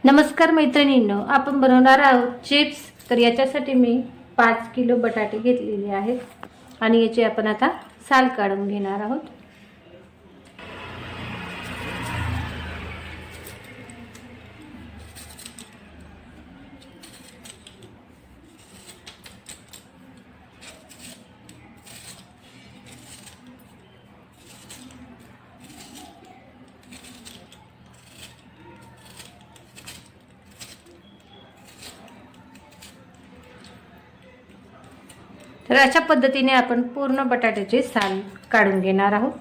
नमस्कार मैत्रिणींनो, आपण बनवणार आहोत चिप्स। तर याच्यासाठी मी 5 किलो बटाटे घेतलेले आहेत आणि याचे आपण आता साल काढून घेणार आहोत। तर अशा पद्धतीने आपण पूर्ण बटाट्याचे साल काढून घेणार आहोत।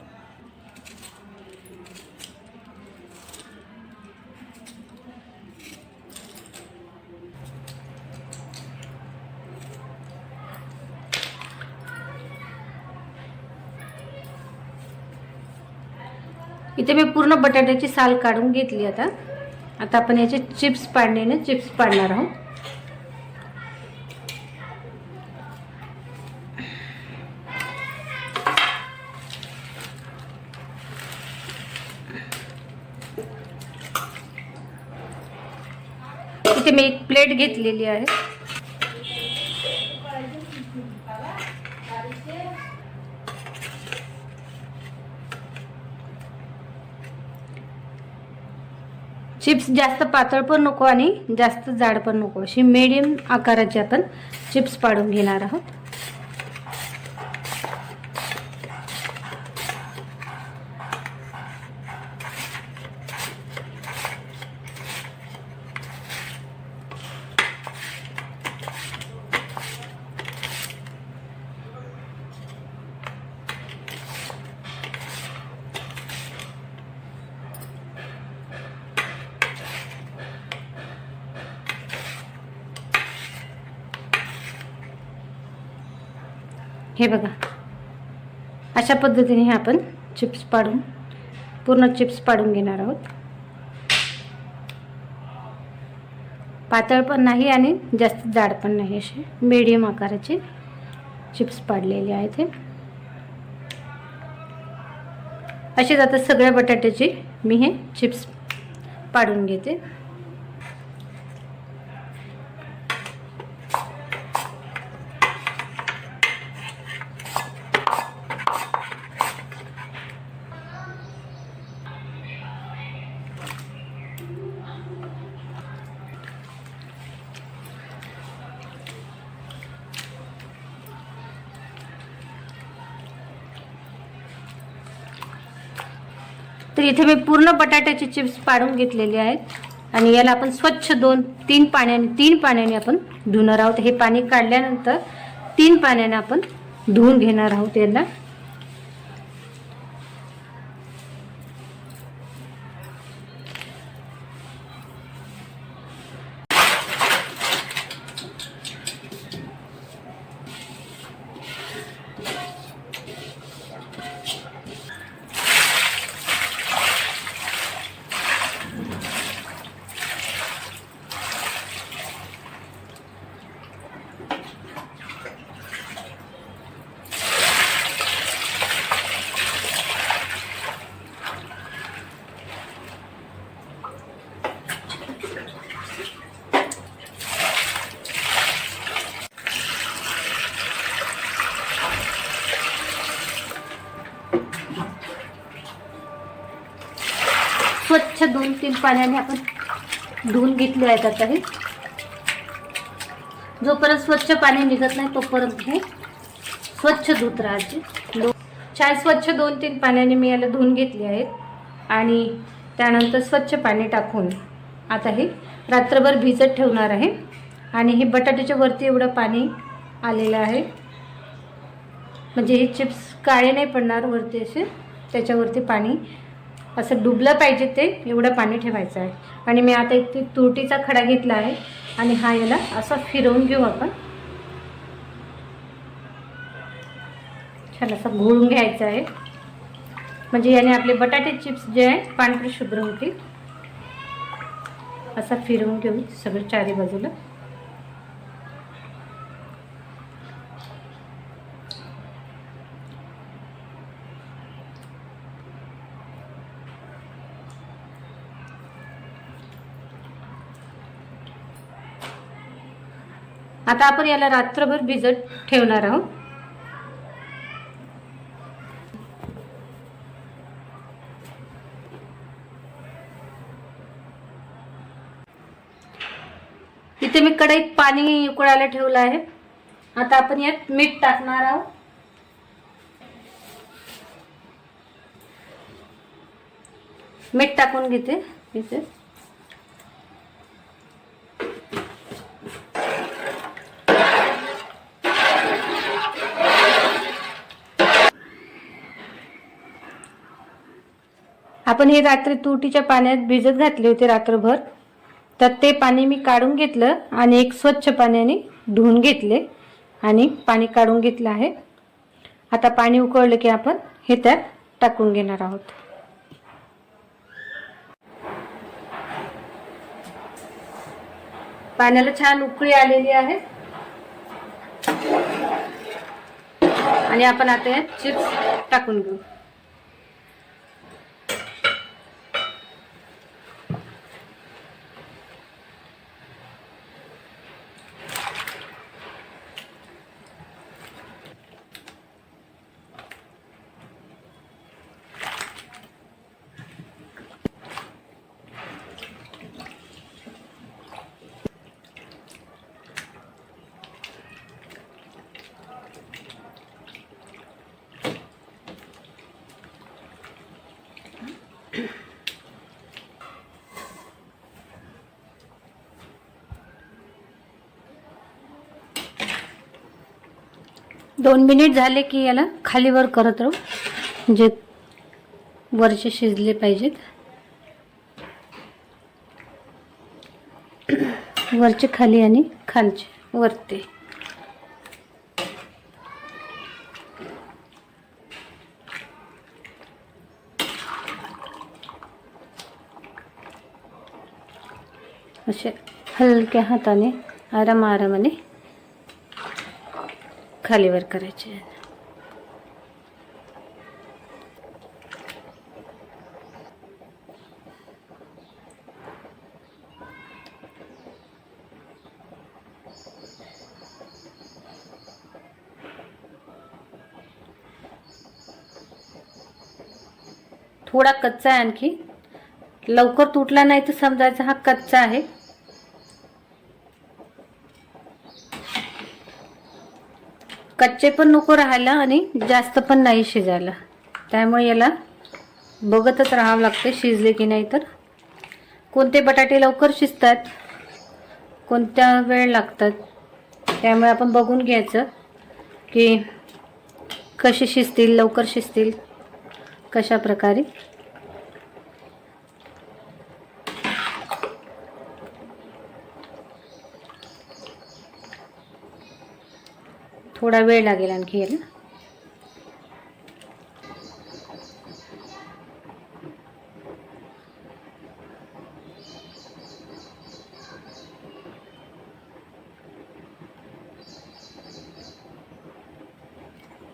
इथे मी पूर्ण बटाट्याची साल काढून घेतली। आता आपण याचे चिप्स पाडणार आहोत। इथे मी एक प्लेट घेतलेली आहे। चिप्स जास्त पातळ पण नको आणि जास्त जाड पण नको, अशी मीडियम आकाराचे आपण चिप्स पाडून घेणार आहोत। हे बघा, अशा पद्धतीने आपण पूर्ण चिप्स पाडून घेणार आहोत। पातळ पण नाही आणि जास्त जाड पण नाही, असे मीडियम आकाराचे चिप्स पाडलेले आहेत। हे असेच आता सगळ्या बटाट्याचे मी हे चिप्स पाडून घेते। तर इथे मी पूर्ण बटाट्याचे चिप्स पाडून घेतलेले आहेत आणि याला आपण स्वच्छ 3 पाण्याने आपण धुणार आहोत। हे पाणी काढल्यानंतर 3 पाण्याने आपण धुवून घेणार आहोत याला। स्वच्छ 2-3 पाण्याने आपण धुवून घेतले आहेत। आता हे जोपर्यंत स्वच्छ पाणी निघत नाही तोपर्यंत हे स्वच्छ धुत राहायचे। छान स्वच्छ 2-3 पाण्याने मी याला धुवून घेतले आहेत आणि त्यानंतर स्वच्छ पाणी टाकून आता हे रात्रभर भिजत ठेवणार आहे। आणि हे बटाट्याच्या वरती एवढं पाणी आलेलं आहे, म्हणजे हे चिप्स काळे नाही पडणार वरती, असे त्याच्यावरती पाणी असं डुबलं पाहिजे, ते एवढं पाणी ठेवायचं आहे। आणि मी आता इथे तुरटीचा खडा घेतला आहे आणि हा याला असा फिरवून घेऊ आपण, छान असं घोळून घ्यायचं आहे, म्हणजे याने आपले बटाटे चिप्स जे आहे पांढरे शुभ्र होतील। असा फिरवून घेऊ सगळं चारी बाजूला। आता आपण याला रात्रभर भिजत ठेवणार आहोत. इथे मी कढईत पाणी उकळायला ठेवलं आहे. आता आपण यात मीठ टाकणार आहोत. मीठ टाकून घेते इथे. आपण हे रात्री तुरटीच्या पाण्यात भिजत घातले होते रात्रभर, तर ते पाणी मी काढून घेतलं आणि एक स्वच्छ पाण्याने धुवून घेतले आणि पाणी काढून घेतलं आहे. आता पाणी उकळलं की आपण हे त्यात टाकून घेणार आहोत. पाण्याला छान उकळी आलेली आहे आणि आपण आता यात चिप्स टाकून घेऊ. दोन मिनिट झाले की याला खाली वर करत राहू, म्हणजे वरचे शिजले पाहिजेत. वरचे खाली आणि खालचे वरते. असे हलक्या हाताने आरामाने खालीवर करायचे. थोडा कच्चा आहे, आणखी लवकर तुटला नाही तर समजायचा हा कच्चा आहे. कच्चे पण नको राहायला आणि जास्त पण नाही शिजायला, त्यामुळे याला बघतच राहावं लागते शिजले की नाही. तर कोणते बटाटे लवकर शिजतात, कोणत्या वेळ लागतात, त्यामुळे आपण बघून घ्यायचं की कसे शिजतील, लवकर शिजतील कशा प्रकारे. थोडा वेळ लागेल आणखी याला.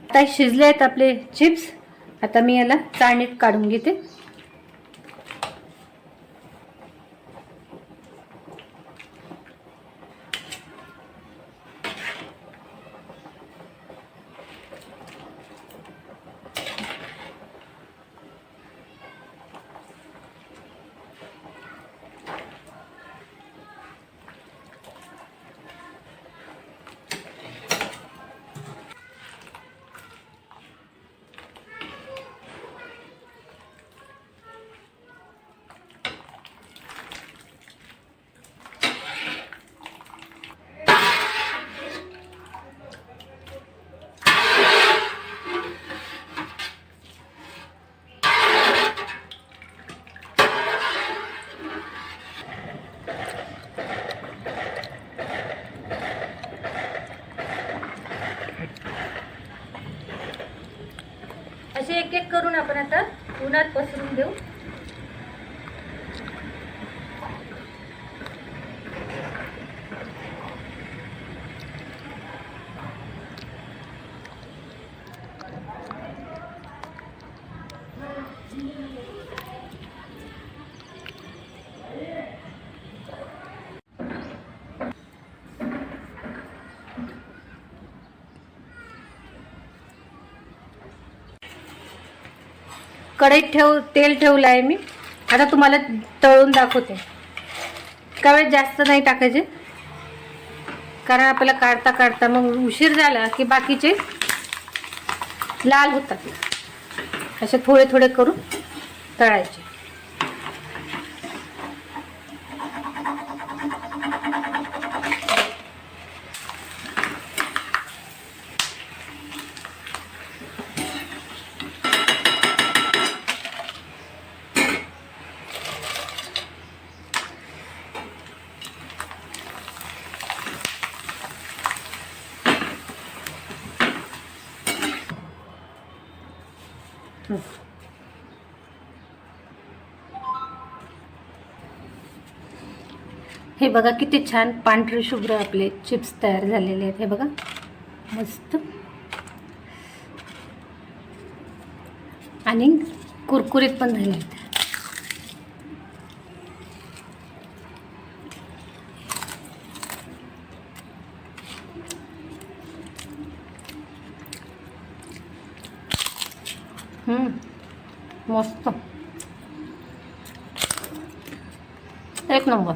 आता शिजले आहेत आपले चिप्स. आता मी याला चाळणीत काढून घेते. असे एक एक करून आपण आता उन्हात पसरून देऊ. कढईत तेल ठेवलं आहे मी. आता तुम्हाला तळून दाखवते. वेळेस जास्त नाही टाकायचे, कारण आपल्याला काढता काढता मग उशीर झाला की बाकीचे लाल होतात. असे थोडे थोडे करून तळायचे. हे बघा किती छान पांढरे शुभ्र आपले चिप्स तयार झालेले आहेत. हे बघा मस्त आणि कुरकुरीत पण झाले आहेत. मस्त, एक नंबर.